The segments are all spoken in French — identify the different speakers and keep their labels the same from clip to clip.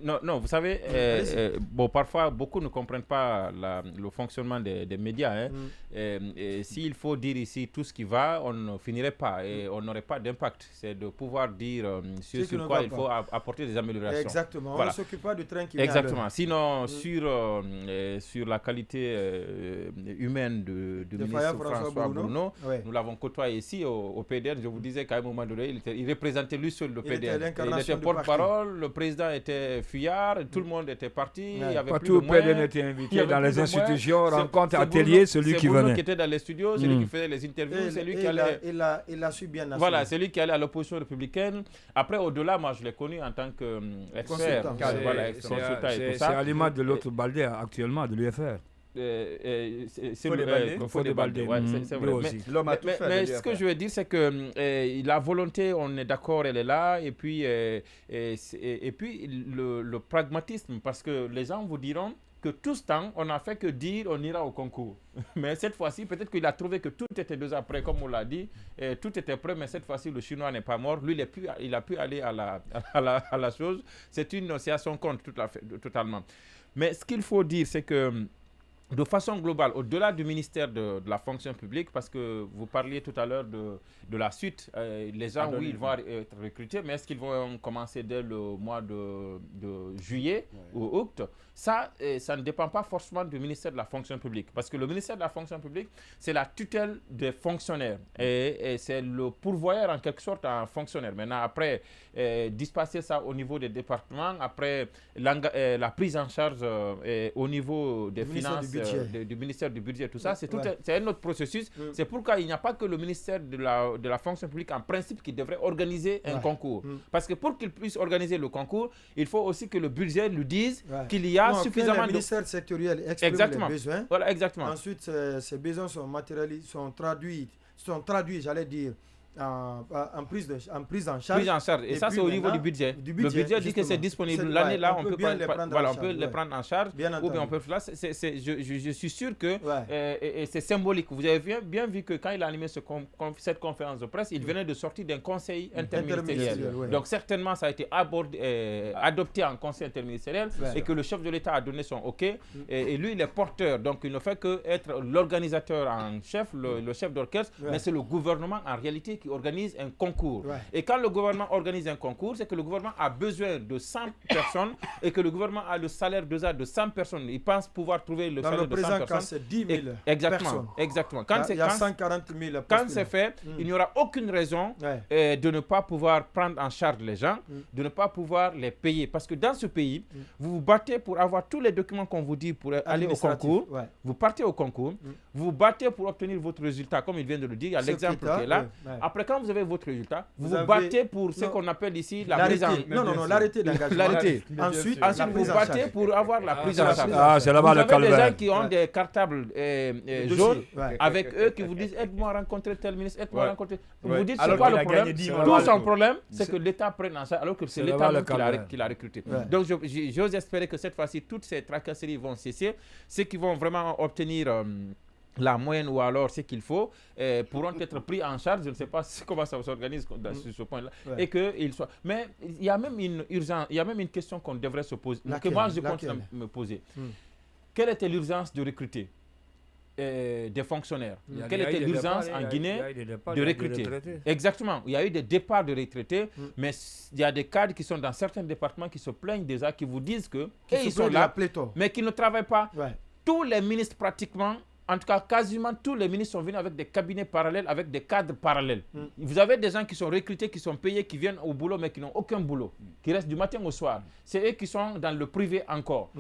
Speaker 1: Non, non, vous savez, bon, parfois, beaucoup ne comprennent pas le fonctionnement des médias. Hein. Et s'il faut dire ici tout ce qui va, on ne finirait pas et on n'aurait pas d'impact. C'est de pouvoir dire sur quoi il faut apporter des améliorations.
Speaker 2: Exactement,
Speaker 1: voilà.
Speaker 2: On ne s'occupe pas du train qui vient.
Speaker 1: Exactement. Sinon, sur la qualité humaine du ministre François Bruno, nous l'avons côtoyé ici au PDR. Je vous disais qu'à un moment donné, il représentait lui seul le PDR. Il était porte-parole, le président était fuyard, tout le monde était parti. Il y avait
Speaker 3: pas tout le PDR était invité dans les institutions, rencontres, ateliers, celui qui venait.
Speaker 1: C'est Bruno qui était dans les studios, celui qui faisait les interviews, c'est lui qui allait...
Speaker 2: Il a su bien assumer.
Speaker 1: Voilà, c'est lui qui allait à l'opposition républicaine. Après, au-delà, moi, je l'ai connu en tant qu'expert.
Speaker 3: C'est à l'image de l'autre Baldé actuellement, de l'UFR.
Speaker 1: C'est Fodé Baldé. C'est vrai. Mais ce que je veux dire, c'est que la volonté, on est d'accord, elle est là. Et puis le pragmatisme, parce que les gens vous diront que tout ce temps, on n'a fait que dire on ira au concours. Mais cette fois-ci, peut-être qu'il a trouvé que tout était 2 ans après, comme on l'a dit. Tout était prêt, mais cette fois-ci, le Chinois n'est pas mort. Lui, il a pu aller à la chose. C'est à son compte totalement. Mais ce qu'il faut dire, c'est que de façon globale, au-delà du ministère de la fonction publique, parce que vous parliez tout à l'heure de la suite, les gens, oui, ils vont être recrutés, mais est-ce qu'ils vont commencer dès le mois de juillet ou août? Ça ne dépend pas forcément du ministère de la fonction publique, parce que le ministère de la fonction publique, c'est la tutelle des fonctionnaires, et c'est le pourvoyeur en quelque sorte en fonctionnaire. Maintenant, après, disperser ça au niveau des départements, après la prise en charge au niveau des finances, du ministère du budget, tout ça, c'est un autre processus. C'est pourquoi il n'y a pas que le ministère de la fonction publique en principe qui devrait organiser un concours. Parce que pour qu'il puisse organiser le concours, il faut aussi que le budget lui dise qu'il y a suffisamment
Speaker 2: de... Le ministère sectoriel exprime les besoins.
Speaker 1: Voilà, exactement.
Speaker 2: Ensuite, ces besoins sont traduits, j'allais dire, en prise en charge.
Speaker 1: Prise en charge. Et ça, c'est au niveau du budget. Le budget dit que c'est disponible. L'année là, on peut les prendre en charge. Ou bien on peut faire. Je suis sûr que c'est symbolique. Vous avez bien vu que quand il a animé cette conférence de presse, il venait de sortir d'un conseil interministériel. Donc certainement, ça a été adopté en conseil interministériel et que le chef de l'État a donné son OK. Et lui, il est porteur. Donc il ne fait qu'être l'organisateur en chef, le chef d'orchestre, mais c'est le gouvernement en réalité qui organise un concours. Et quand le gouvernement organise un concours, c'est que le gouvernement a besoin de 100 personnes et que le gouvernement a le salaire de 100 personnes. Il pense pouvoir trouver le salaire de 100 personnes.
Speaker 2: Quand c'est 10 000
Speaker 1: personnes. Exactement.
Speaker 2: Il y a 140 000
Speaker 1: quand c'est fait, il n'y aura aucune raison de ne pas pouvoir prendre en charge les gens, de ne pas pouvoir les payer. Parce que dans ce pays, vous vous battez pour avoir tous les documents qu'on vous dit pour aller au concours. Vous partez au concours, vous vous battez pour obtenir votre résultat, comme il vient de le dire. Il y a l'exemple qui est là. Après, quand vous avez votre résultat, vous vous battez pour ce qu'on appelle ici la prise en charge.
Speaker 2: Non, l'arrêté d'engagement.
Speaker 1: Ensuite, vous vous battez pour avoir la prise en charge.
Speaker 3: C'est là-bas le calvaire.
Speaker 1: Vous avez des gens qui ont des cartables jaunes avec eux qui vous disent aide-moi à rencontrer tel ministre, aide-moi à rencontrer. Vous dites c'est quoi le problème? Tout son problème, c'est que l'État prenne en charge alors que c'est l'État qui l'a recruté. Donc, j'ose espérer que cette fois-ci, toutes ces tracasseries vont cesser. Ceux qui vont vraiment obtenir la moyenne ou alors ce qu'il faut pourront être pris en charge. Je ne sais pas comment ça s'organise sur ce point-là. Et qu'ils soient. Mais il y a même une urgence, il y a même une question qu'on devrait se poser, que moi je compte me poser. Quelle était l'urgence de recruter des fonctionnaires? Quelle était l'urgence en Guinée de recruter? Exactement. Il y a eu des départs de retraités, mais il y a des cadres qui sont dans certains départements qui se plaignent déjà, qui vous disent que ils sont là, mais qui ne travaillent pas. Tous les ministres pratiquement, en tout cas, quasiment tous les ministres sont venus avec des cabinets parallèles, avec des cadres parallèles. Vous avez des gens qui sont recrutés, qui sont payés, qui viennent au boulot, mais qui n'ont aucun boulot, qui restent du matin au soir. C'est eux qui sont dans le privé encore.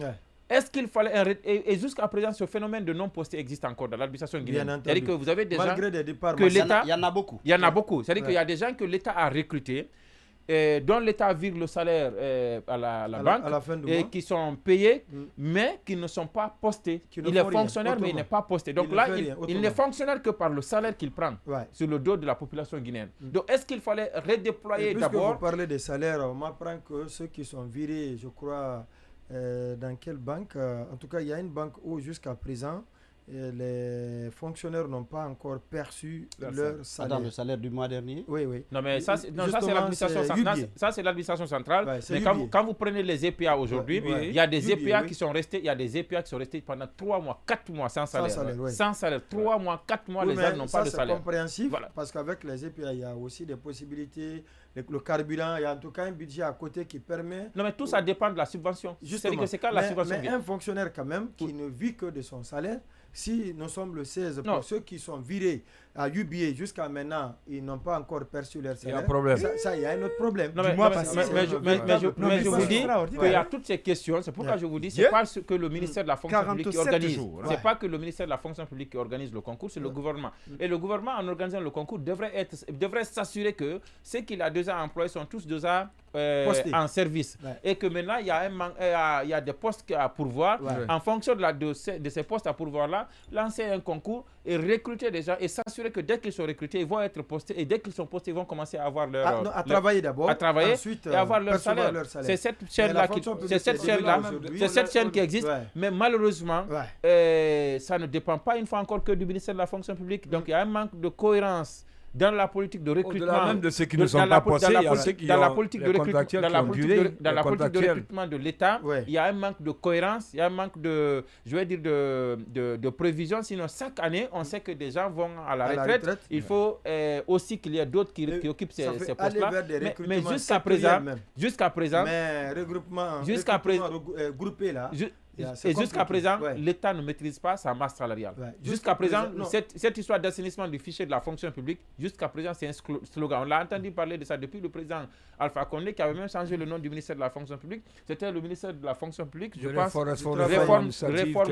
Speaker 1: Est-ce qu'il fallait... Et jusqu'à présent, ce phénomène de non-posté existe encore dans l'administration guinéenne. C'est-à-dire que vous avez des gens...
Speaker 2: Malgré des départs,
Speaker 1: que l'État...
Speaker 4: Il y en a beaucoup.
Speaker 1: Il y en a beaucoup. C'est-à-dire qu'il y a des gens que l'État a recrutés, dont l'État vire le salaire à la banque et qui sont payés, mais qui ne sont pas postés. Il est fonctionnaire, mais il n'est pas posté. Donc là, il n'est fonctionnaire que par le salaire qu'il prend sur le dos de la population guinéenne. Donc est-ce qu'il fallait redéployer d'abord...
Speaker 2: Puisque vous parlez des salaires, on m'apprend que ceux qui sont virés, je crois, dans quelle banque, en tout cas, il y a une banque où jusqu'à présent, les fonctionnaires n'ont pas encore perçu leur salaire.
Speaker 4: Attends, le salaire du mois dernier?
Speaker 2: Oui.
Speaker 1: Non, mais ça, c'est l'administration centrale.
Speaker 2: Ouais,
Speaker 1: mais quand vous prenez les EPA aujourd'hui, il y a des EPA qui sont restés, pendant 3 mois, 4 mois sans salaire. Sans salaire. 3 mois, 4 mois, les gens n'ont pas de salaire.
Speaker 2: C'est compréhensif, parce qu'avec les EPA, il y a aussi des possibilités, le carburant, il y a en tout cas un budget à côté qui permet...
Speaker 1: Non, mais tout ça dépend de la subvention. C'est quand la subvention
Speaker 2: vient. Un fonctionnaire quand même qui ne vit que de son salaire, si nous sommes le 16, pour ceux qui sont virés à UBA jusqu'à maintenant, ils n'ont pas encore perçu leur salaire.
Speaker 3: Il y a un problème.
Speaker 2: Il y a un autre problème.
Speaker 1: Mais je vous dis qu'il y a toutes ces questions. C'est pourquoi je vous dis, c'est pas ce que le ministère de la fonction publique qui organise. C'est pas que le ministère de la fonction publique qui organise le concours, c'est le gouvernement. Et le gouvernement, en organisant le concours, devrait s'assurer que ceux qu'il a déjà employés sont tous déjà en service. Et que maintenant, il y a des postes à pourvoir. En fonction de ces postes à pourvoir-là, lancer un concours et recruter des gens et s'assurer que dès qu'ils sont recrutés, ils vont être postés. Et dès qu'ils sont postés, ils vont commencer à avoir leur...
Speaker 2: à travailler d'abord.
Speaker 1: À travailler
Speaker 2: ensuite,
Speaker 1: et avoir leur salaire. C'est cette chaîne-là qui existe. Mais malheureusement, ça ne dépend pas une fois encore que du ministère de la fonction publique. Donc il y a un manque de cohérence dans la politique de recrutement.
Speaker 3: Au-delà même de ceux qui ne sont pas postés, il y a ceux qui ont les contractuels qui ont duré.
Speaker 1: Dans la politique de recrutement de l'État, il y a un manque de cohérence, il y a un manque de prévision. Sinon, chaque année, on sait que des gens vont à la retraite. Il faut aussi qu'il y ait d'autres qui occupent ces postes-là. Mais jusqu'à présent, groupé là. Et jusqu'à présent, l'État ne maîtrise pas sa masse salariale. Jusqu'à présent, cette histoire d'assainissement du fichier de la fonction publique, jusqu'à présent, c'est un slogan. On l'a entendu parler de ça depuis le président Alpha Condé, qui avait même changé le nom du ministère de la fonction publique. C'était le ministère de la fonction publique, je pense. Réforme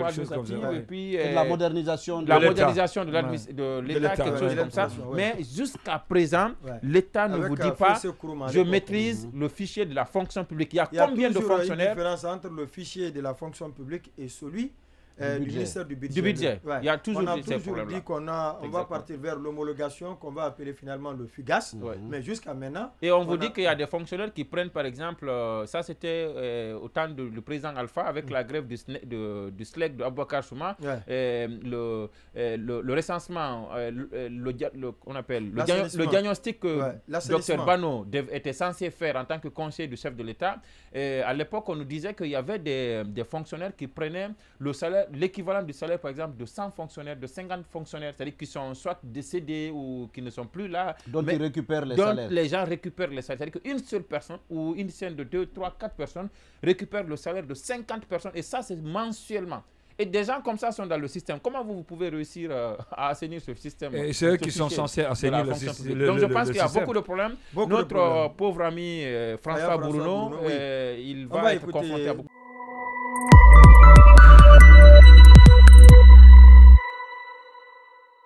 Speaker 1: administrative et puis
Speaker 4: la modernisation
Speaker 1: de l'État, quelque chose comme ça. Mais jusqu'à présent, l'État ne vous dit pas, je maîtrise le fichier de la fonction publique. Il y a combien de fonctionnaires?
Speaker 2: Il y a une différence entre le fichier de la fonction public et celui du ministère du budget.
Speaker 1: Il y a toujours
Speaker 2: on a toujours dit qu'on va partir vers l'homologation qu'on va appeler finalement le FUGAS, mais jusqu'à maintenant...
Speaker 1: Et on vous dit qu'il y a des fonctionnaires qui prennent par exemple, ça c'était au temps du président Alpha avec la grève du SLEC de Aboubacar Souma, le recensement, le diagnostic que Dr Bano était censé faire en tant que conseiller du chef de l'État. À l'époque, on nous disait qu'il y avait des fonctionnaires qui prenaient le salaire, l'équivalent du salaire, par exemple, de 100 fonctionnaires, de 50 fonctionnaires, c'est-à-dire qui sont soit décédés ou qui ne sont plus là.
Speaker 4: Donc, ils récupèrent les salaires.
Speaker 1: Les gens récupèrent les salaires. C'est-à-dire qu'une seule personne ou une scène de 2, 3, 4 personnes récupère le salaire de 50 personnes. Et ça, c'est mensuellement. Et des gens comme ça sont dans le système. Comment vous pouvez réussir à assainir ce système?
Speaker 3: Et c'est eux qui sont censés assainir le système.
Speaker 1: Donc je pense qu'il y a beaucoup de problèmes. Notre pauvre ami François Bruno, il va être confronté à beaucoup